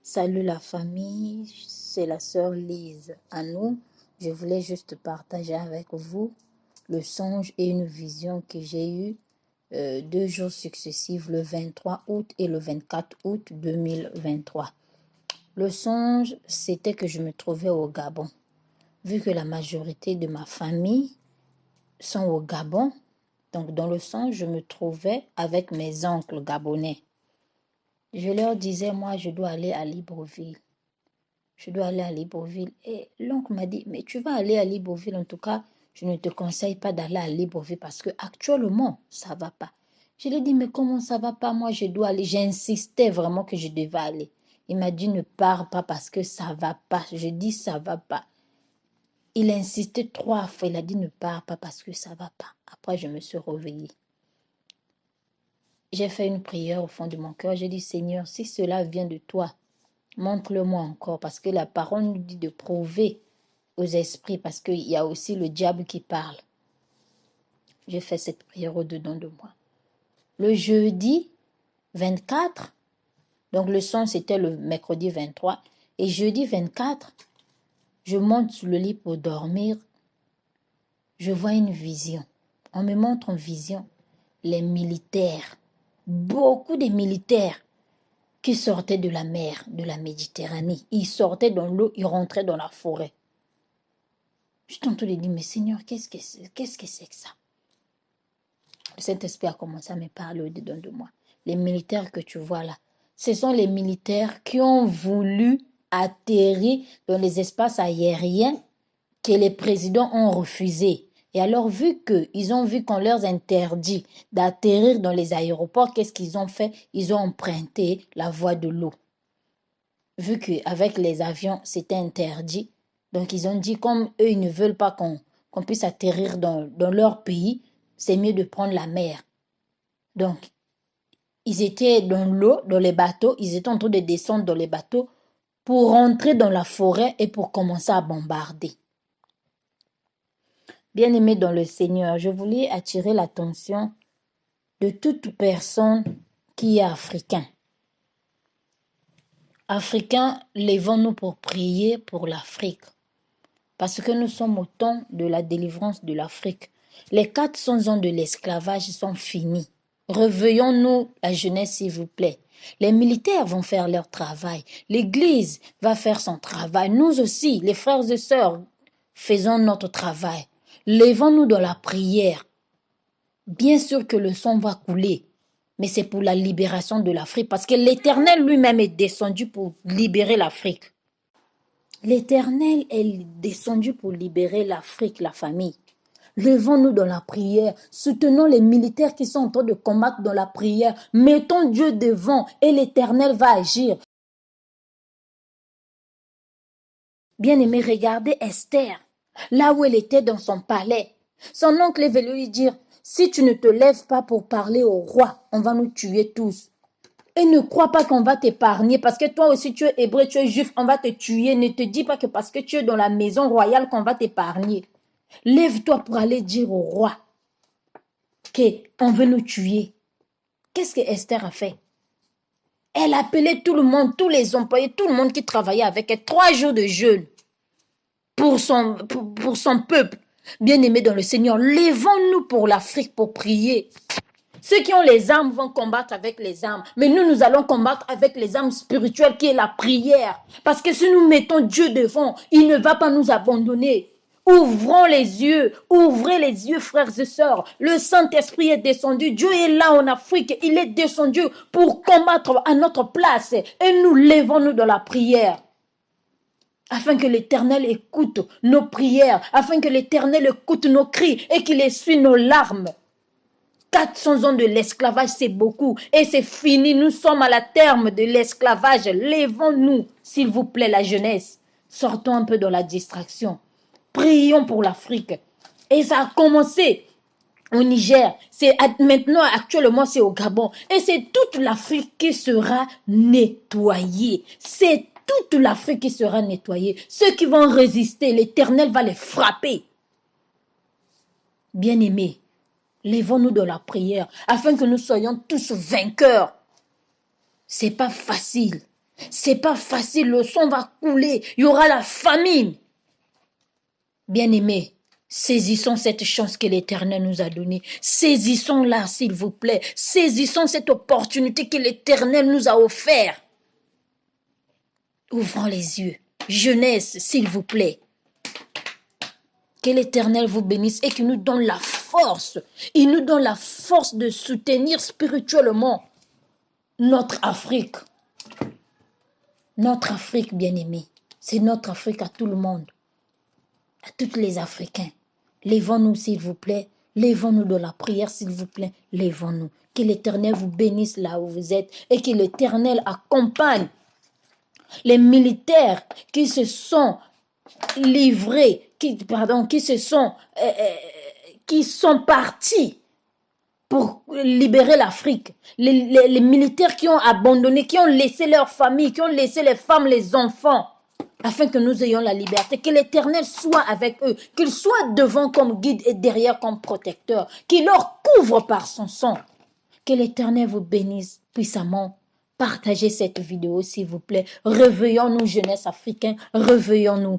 Salut la famille, c'est la sœur Lise. À nous, je voulais juste partager avec vous le songe et une vision que j'ai eue 2 jours successifs, le 23 août et le 24 août 2023. Le songe, c'était que je me trouvais au Gabon. Vu que la majorité de ma famille sont au Gabon, donc dans le songe, je me trouvais avec mes oncles gabonais. Je leur disais, moi, je dois aller à Libreville. Je dois aller à Libreville. Et l'oncle m'a dit, mais tu vas aller à Libreville. En tout cas, je ne te conseille pas d'aller à Libreville parce que actuellement, ça ne va pas. Je lui ai dit, mais comment ça ne va pas? Moi, je dois aller. J'insistais vraiment que je devais aller. Il m'a dit, ne pars pas parce que ça ne va pas. Je dis, ça ne va pas. Il a insisté 3 fois. Il a dit, ne pars pas parce que ça ne va pas. Après, je me suis réveillée. J'ai fait une prière au fond de mon cœur. J'ai dit, Seigneur, si cela vient de toi, montre-le-moi encore, parce que la parole nous dit de prouver aux esprits, parce qu'il y a aussi le diable qui parle. J'ai fait cette prière au-dedans de moi. Le jeudi 24, donc le son c'était le mercredi 23, et jeudi 24, je monte sur le lit pour dormir, je vois une vision. On me montre en vision les militaires, beaucoup de militaires qui sortaient de la mer, de la Méditerranée. Ils sortaient dans l'eau, ils rentraient dans la forêt. Je t'entends dire, mais Seigneur, qu'est-ce que c'est que ça? Le Saint-Esprit a commencé à me parler au-dedans de moi. Les militaires que tu vois là, ce sont les militaires qui ont voulu atterrir dans les espaces aériens que les présidents ont refusé. Et alors, ils ont vu qu'on leur interdit d'atterrir dans les aéroports, qu'est-ce qu'ils ont fait? Ils ont emprunté la voie de l'eau. Vu qu'avec les avions, c'était interdit, donc ils ont dit, comme eux, ils ne veulent pas qu'on puisse atterrir dans leur pays, c'est mieux de prendre la mer. Donc, ils étaient dans l'eau, dans les bateaux, ils étaient en train de descendre dans les bateaux pour rentrer dans la forêt et pour commencer à bombarder. Bien-aimés dans le Seigneur, je voulais attirer l'attention de toute personne qui est africain. Africains, levons-nous pour prier pour l'Afrique. Parce que nous sommes au temps de la délivrance de l'Afrique. Les 400 ans de l'esclavage sont finis. Réveillons-nous la jeunesse, s'il vous plaît. Les militaires vont faire leur travail. L'Église va faire son travail. Nous aussi, les frères et sœurs, faisons notre travail. Levons-nous dans la prière. Bien sûr que le sang va couler, mais c'est pour la libération de l'Afrique. Parce que l'Éternel lui-même est descendu pour libérer l'Afrique. L'Éternel est descendu pour libérer l'Afrique, la famille. Levons-nous dans la prière, soutenons les militaires qui sont en train de combattre dans la prière. Mettons Dieu devant et l'Éternel va agir. Bien-aimé, regardez Esther, là où elle était dans son palais. Son oncle est venu lui dire, si tu ne te lèves pas pour parler au roi, on va nous tuer tous. Et ne crois pas qu'on va t'épargner parce que toi aussi tu es hébreu, tu es juif, on va te tuer. Ne te dis pas que parce que tu es dans la maison royale qu'on va t'épargner. Lève-toi pour aller dire au roi qu'on veut nous tuer. Qu'est-ce que Esther a fait? Elle a appelé tout le monde, tous les employés, tout le monde qui travaillait avec elle. 3 jours de jeûne pour son peuple. Bien-aimé dans le Seigneur, levons-nous pour l'Afrique pour prier. Ceux qui ont les armes vont combattre avec les armes. Mais nous allons combattre avec les armes spirituelles qui est la prière. Parce que si nous mettons Dieu devant, il ne va pas nous abandonner. Ouvrons les yeux, ouvrez les yeux, frères et sœurs. Le Saint-Esprit est descendu. Dieu est là en Afrique. Il est descendu pour combattre à notre place. Et nous levons-nous dans la prière. Afin que l'Éternel écoute nos prières. Afin que l'Éternel écoute nos cris et qu'il essuie nos larmes. 400 ans de l'esclavage, c'est beaucoup. Et c'est fini. Nous sommes à la terme de l'esclavage. Levons-nous, s'il vous plaît, la jeunesse. Sortons un peu de la distraction. Prions pour l'Afrique. Et ça a commencé au Niger. Maintenant, actuellement, c'est au Gabon. Et c'est toute l'Afrique qui sera nettoyée. C'est toute l'Afrique qui sera nettoyée. Ceux qui vont résister, l'Éternel va les frapper. Bien-aimés, levons-nous dans la prière afin que nous soyons tous vainqueurs. C'est pas facile. C'est pas facile, le sang va couler, il y aura la famine. Bien-aimés, saisissons cette chance que l'Éternel nous a donnée. Saisissons-la, s'il vous plaît. Saisissons cette opportunité que l'Éternel nous a offerte. Ouvrons les yeux. Jeunesse, s'il vous plaît. Que l'Éternel vous bénisse et qu'il nous donne la force. Il nous donne la force de soutenir spirituellement notre Afrique. Notre Afrique, bien-aimée. C'est notre Afrique à tout le monde. À tous les Africains. Lèvons-nous, s'il vous plaît. Lèvons-nous de la prière, s'il vous plaît. Lèvons-nous. Que l'Éternel vous bénisse là où vous êtes et que l'Éternel accompagne les militaires qui se sont livrés, qui sont partis pour libérer l'Afrique. Les militaires qui ont abandonné, qui ont laissé leurs familles, qui ont laissé les femmes, les enfants, afin que nous ayons la liberté. Que l'Éternel soit avec eux, qu'il soit devant comme guide et derrière comme protecteur, qu'il leur couvre par son sang. Que l'Éternel vous bénisse puissamment. Partagez cette vidéo, s'il vous plaît. Réveillons-nous, jeunesse africaine. Réveillons-nous.